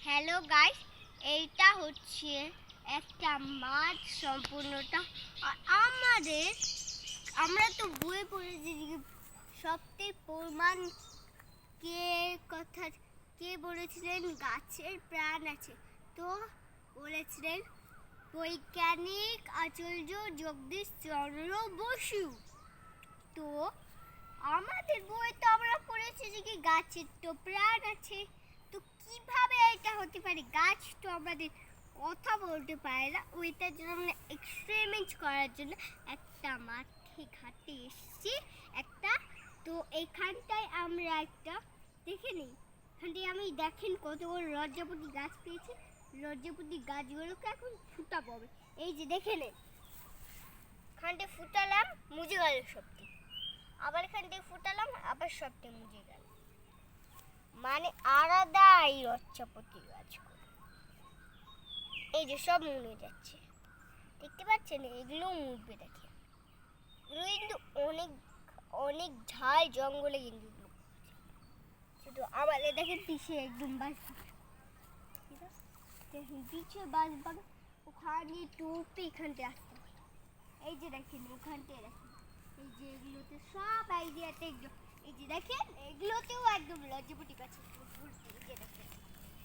Hello guys, এইটা হচ্ছে একটা মাঠ সম্পূর্ণটা। আর আমরা তো বইয়ে পড়েছি যে সবথেকে প্রমাণ কে কথা কে বলেছিলেন গাছের প্রাণ আছে, তো বলেছিলেন বৈজ্ঞানিক আচার্য জগদীশ চন্দ্র বসু। তো আমাদের বইয়ে তো আমরা পড়েছি যে কি গাছের তো প্রাণ আছে, তো কিভাবে এটা হতে পারে? গাছ তো আমাদের কথা বলতে পারে না। ওইটার জন্য আমরা এক্সপেরিমেন্ট করার জন্য একটা মাঠে ঘাটে এসেছি একটা। তো এইখানটায় আমরা একটা দেখে নিই। এখানটায় আমি দেখেন কতগুলো লজ্জাপতি গাছ পেয়েছি। লজ্জাপতি গাছগুলোকে এখন ফুটাবো হবে। এই যে দেখে নেন, এখানটায় ফুটালাম, মুজে গেল সবটি। আবার এখান থেকে ফুটালাম, আবার সবটি মুজে গেল। মানে আলাদা এই লজ্জাপতি গাছগুলো। এই যে সব মুড়ে যাচ্ছে, দেখতে পাচ্ছেন? এগুলো মুড়বে, দেখে এগুলো কিন্তু অনেক অনেক ঝাল জঙ্গলে কিন্তু শুধু আমাদের দেখেন পিছিয়ে একদম বাস, দেখেন পিছিয়ে বাস বাগান, ওখানে টুপি এখানটায় আসতে পারে। এই যে দেখেন ওখানটায় দেখেন, এই যে এগুলোতে সব আইডিয়াতে একদম, এই যে দেখেন এগুলোতেও একদম লজ্জাপতি গাছ। এই যে দেখেন,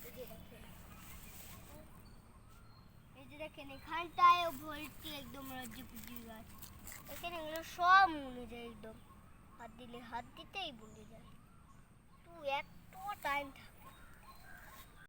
এই যে দেখেন, এই যে দেখেন এখানটায় ভর্তি একদম লজ্জাপতি গাছ। এখানে এগুলো সব মুড়ে যায় একদম, হাত দিতেই মুড়ে যায়। তো একটু টাইম থাকে।